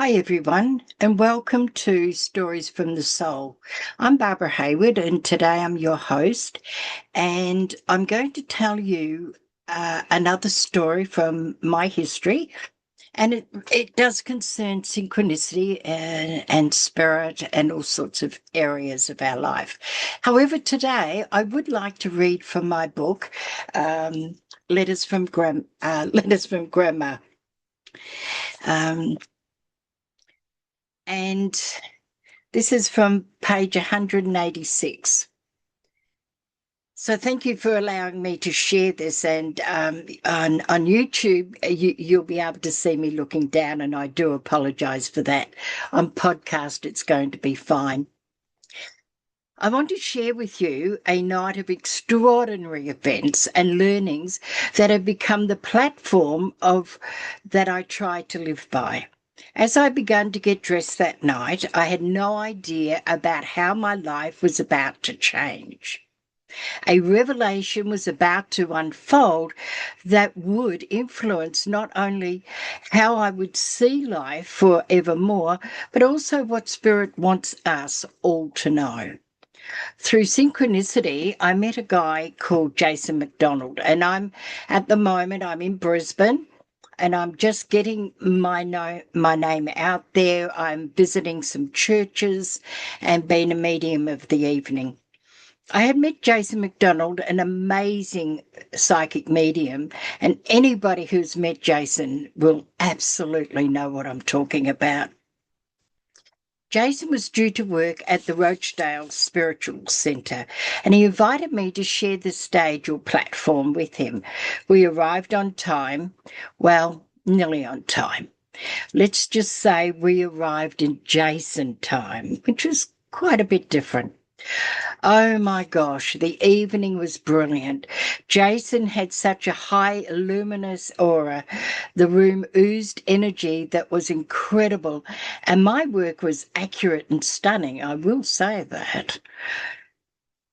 Hi, everyone, and welcome to Stories from the Soul. I'm Barbara Hayward, and today I'm your host. And I'm going to tell you another story from my history. And it does concern synchronicity and spirit and all sorts of areas of our life. However, today I would like to read from my book, Letters from Letters from Grandma. Um, and This is from page 186. So thank you for allowing me to share this. And on YouTube, you'll be able to see me looking down, and I do apologize for that. On podcast, it's going to be fine. I want to share with you a night of extraordinary events and learnings that have become the platform of that I try to live by. As I began to get dressed that night, I had no idea about how my life was about to change. A revelation was about to unfold that would influence not only how I would see life forevermore, but also what Spirit wants us all to know. Through synchronicity, I met a guy called Jason McDonald, and at the moment I'm in Brisbane, and I'm just getting my name out there. I'm visiting some churches and being a medium of the evening. I had met Jason McDonald, an amazing psychic medium, and anybody who's met Jason will absolutely know what I'm talking about. Jason was due to work at the Rochdale Spiritual Centre, and he invited me to share the stage or platform with him. We arrived on time, well, nearly on time. Let's just say we arrived in Jason time, which was quite a bit different. Oh my gosh, the evening was brilliant. Jason had such a high luminous aura. The room oozed energy that was incredible, and my work was accurate and stunning, I will say that.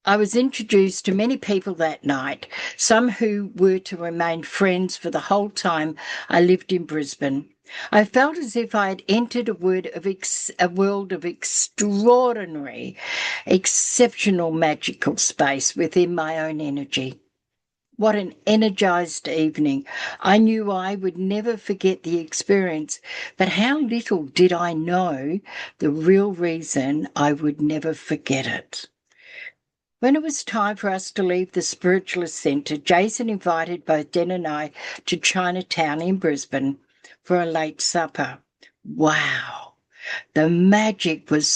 I was introduced to many people that night, some who were to remain friends for the whole time I lived in Brisbane. I felt as if I had entered a world of extraordinary, exceptional magical space within my own energy. What an energized evening. I knew I would never forget the experience, but how little did I know the real reason I would never forget it. When it was time for us to leave the Spiritualist Centre, Jason invited both Den and I to Chinatown in Brisbane for a late supper. Wow. The magic was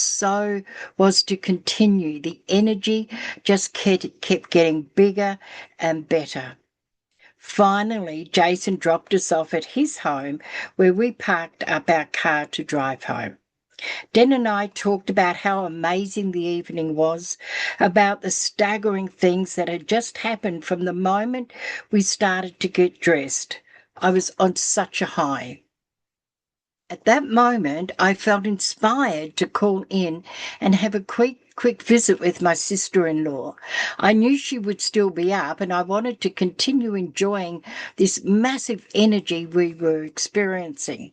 to continue. The energy just kept getting bigger and better. Finally, Jason dropped us off at his home where we parked up our car to drive home. Den and I talked about how amazing the evening was, about the staggering things that had just happened from the moment we started to get dressed. I was on such a high. At that moment, I felt inspired to call in and have a quick visit with my sister-in-law. I knew she would still be up, and I wanted to continue enjoying this massive energy we were experiencing.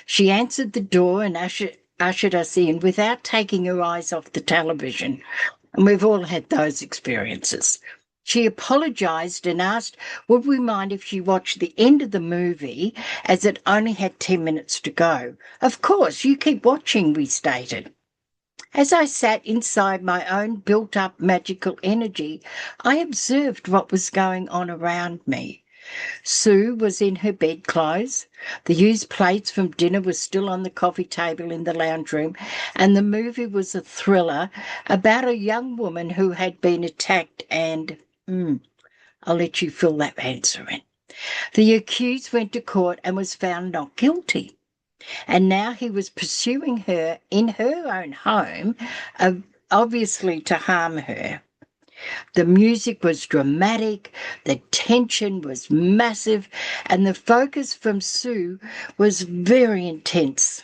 She answered the door and ushered us in without taking her eyes off the television. And we've all had those experiences. She apologized and asked, would we mind if she watched the end of the movie as it only had 10 minutes to go? Of course, you keep watching, we stated. As I sat inside my own built up magical energy, I observed what was going on around me. Sue was in her bedclothes. The used plates from dinner were still on the coffee table in the lounge room, and the movie was a thriller about a young woman who had been attacked and I'll let you fill that answer in. The accused went to court and was found not guilty. And now he was pursuing her in her own home, obviously to harm her. The music was dramatic, the tension was massive, and the focus from Sue was very intense.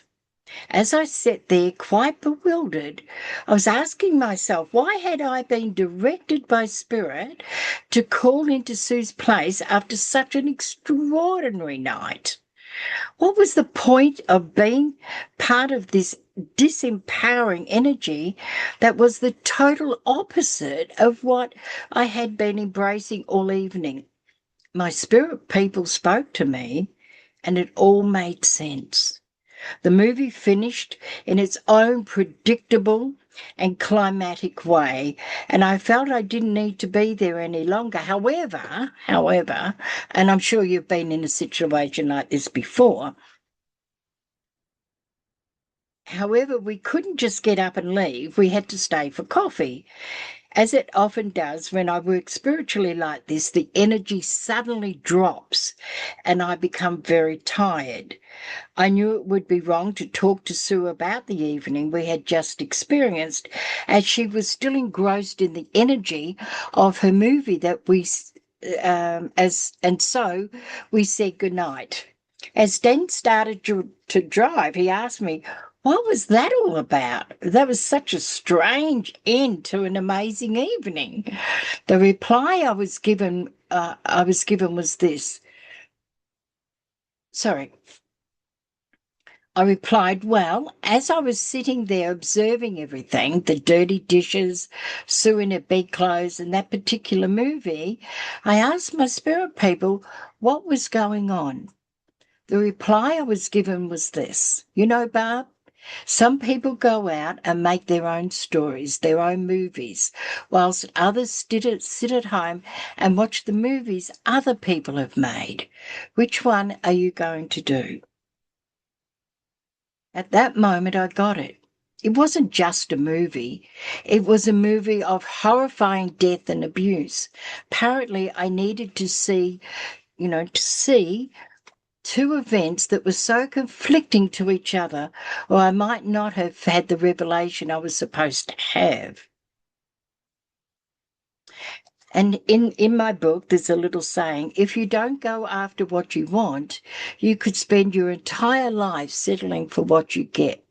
As I sat there quite bewildered, I was asking myself, why had I been directed by Spirit to call into Sue's place after such an extraordinary night? What was the point of being part of this disempowering energy that was the total opposite of what I had been embracing all evening? My spirit people spoke to me, and it all made sense. The movie finished in its own predictable and climatic way, and I felt I didn't need to be there any longer. However, and I'm sure you've been in a situation like this before, however, we couldn't just get up and leave. We had to stay for coffee. As it often does when I work spiritually like this, the energy suddenly drops and I become very tired. I knew it would be wrong to talk to Sue about the evening we had just experienced, as she was still engrossed in the energy of her movie that so we said goodnight. As Dan started to drive, he asked me, what was that all about? That was such a strange end to an amazing evening. The reply I was given was this. Sorry. I replied, well, as I was sitting there observing everything, the dirty dishes, Sue in her bedclothes, and that particular movie, I asked my spirit people what was going on. The reply I was given was this. You know, Barb, some people go out and make their own stories, their own movies, whilst others sit at home and watch the movies other people have made. Which one are you going to do? At that moment, I got it. It wasn't just a movie. It was a movie of horrifying death and abuse. Apparently, I needed to see two events that were so conflicting to each other, or I might not have had the revelation I was supposed to have. And in my book, there's a little saying, if you don't go after what you want, you could spend your entire life settling for what you get.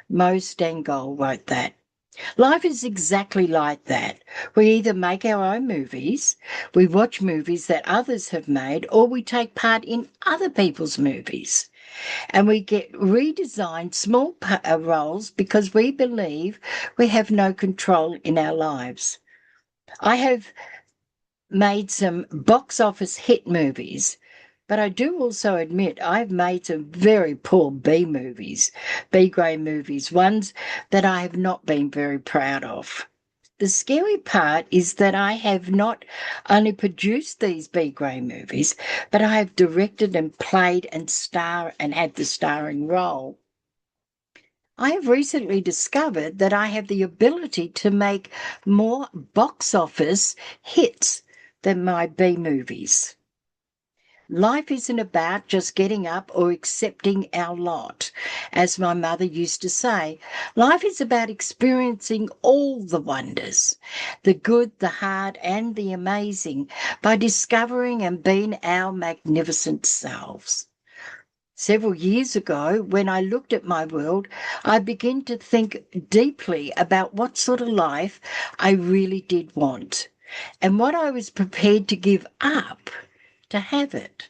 Mo Stengel wrote that. Life is exactly like that. We either make our own movies, we watch movies that others have made, or we take part in other people's movies. And we get redesigned small roles because we believe we have no control in our lives. I have made some box office hit movies, but I do also admit I've made some very poor B movies, B-grade movies, ones that I have not been very proud of. The scary part is that I have not only produced these B-grade movies, but I have directed and played and had the starring role. I have recently discovered that I have the ability to make more box office hits than my B movies. Life isn't about just getting up or accepting our lot. As my mother used to say, life is about experiencing all the wonders, the good, the hard, and the amazing, by discovering and being our magnificent selves. Several years ago, when I looked at my world, I began to think deeply about what sort of life I really did want and what I was prepared to give up to have it.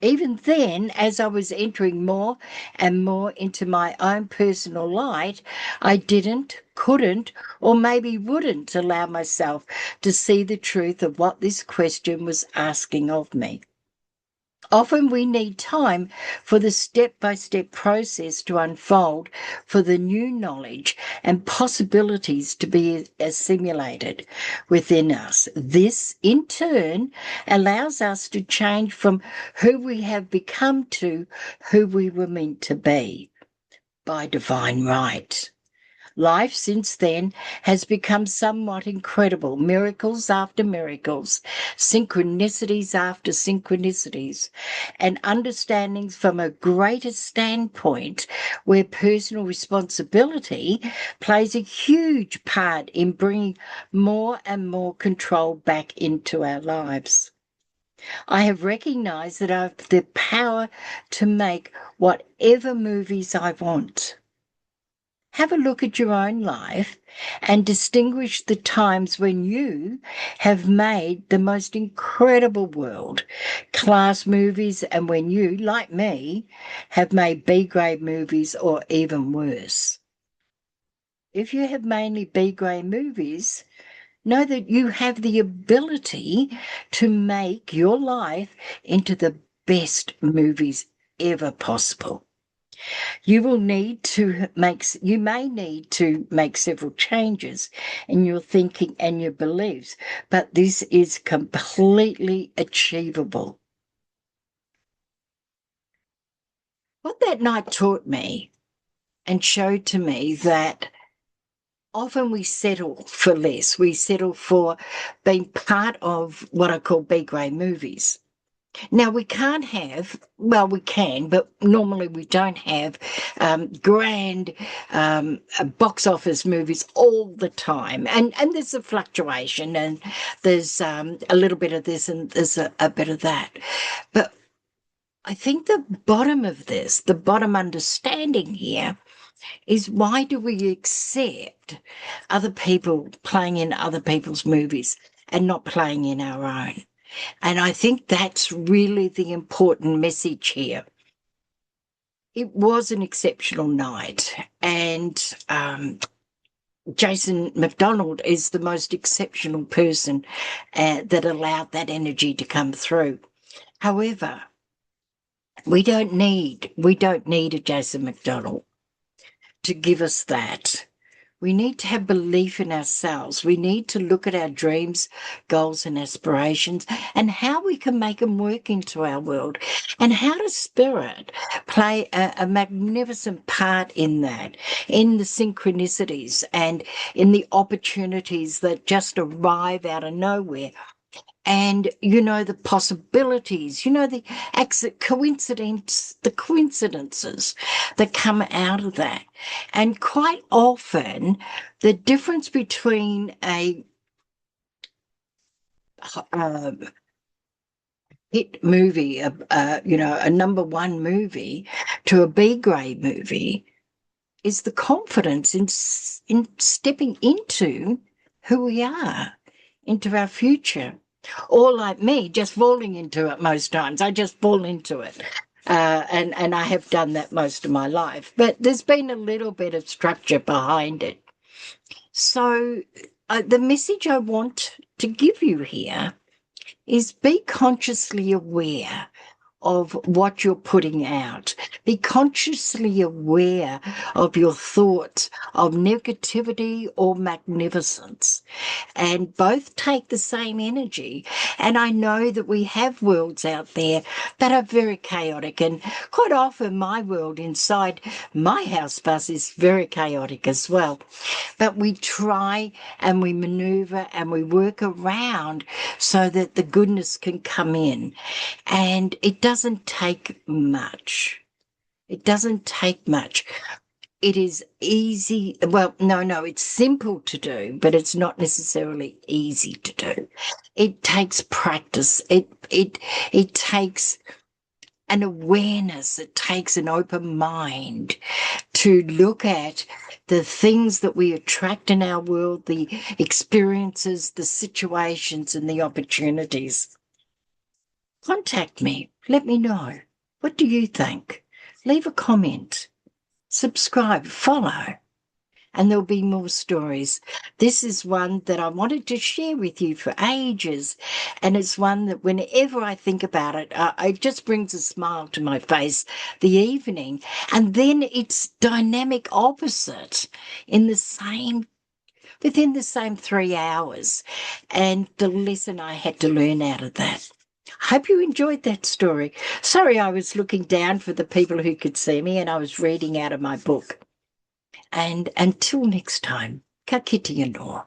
Even then, as I was entering more and more into my own personal light, I couldn't, or maybe wouldn't allow myself to see the truth of what this question was asking of me. Often we need time for the step-by-step process to unfold, for the new knowledge and possibilities to be assimilated within us. This, in turn, allows us to change from who we have become to who we were meant to be by divine right. Life since then has become somewhat incredible, miracles after miracles, synchronicities after synchronicities, and understandings from a greater standpoint where personal responsibility plays a huge part in bringing more and more control back into our lives. I have recognized that I have the power to make whatever movies I want. have a look at your own life and distinguish the times when you have made the most incredible world class movies and when you, like me, have made B grade movies or even worse. If you have mainly B grade movies, know that you have the ability to make your life into the best movies ever possible. You will need to you may need to make several changes in your thinking and your beliefs, but this is completely achievable. What that night taught me and showed to me that often we settle for less. We settle for being part of what I call B grade movies. Now, we can't have, well, we can, but normally we don't have grand box office movies all the time. And there's a fluctuation and there's a little bit of this and there's a bit of that. But I think the bottom of this, the bottom understanding here is why do we accept other people playing in other people's movies and not playing in our own? And I think that's really the important message here. It was an exceptional night, and Jason McDonald is the most exceptional person that allowed that energy to come through. However, we don't need a Jason McDonald to give us that. We need to have belief in ourselves. We need to look at our dreams, goals, and aspirations and how we can make them work into our world and how does spirit play a magnificent part in that, in the synchronicities and in the opportunities that just arrive out of nowhere. And, the possibilities, the coincidences that come out of that. And quite often, the difference between a hit movie, a number one movie to a B grade movie is the confidence in stepping into who we are, into our future. Or like me, just falling into it most times. I just fall into it. And I have done that most of my life. But there's been a little bit of structure behind it. So the message I want to give you here is be consciously aware of what you're putting out. Be consciously aware of your thoughts of negativity or magnificence. And both take the same energy. And I know that we have worlds out there that are very chaotic. And quite often my world inside my house bus is very chaotic as well. But we try and we maneuver and we work around so that the goodness can come in. And it doesn't take much. It doesn't take much. It is easy. Well, no, it's simple to do, but it's not necessarily easy to do. It takes practice. It takes an awareness. It takes an open mind to look at the things that we attract in our world, the experiences, the situations, and the opportunities. Contact me. Let me know. What do you think? Leave a comment. Subscribe, follow, and there'll be more stories. This is one that I wanted to share with you for ages, and it's one that whenever I think about it, it just brings a smile to my face the evening, and then it's dynamic opposite within the same 3 hours, and the lesson I had to learn out of that. I hope you enjoyed that story. Sorry, I was looking down for the people who could see me and I was reading out of my book. And until next time, ka kite anō.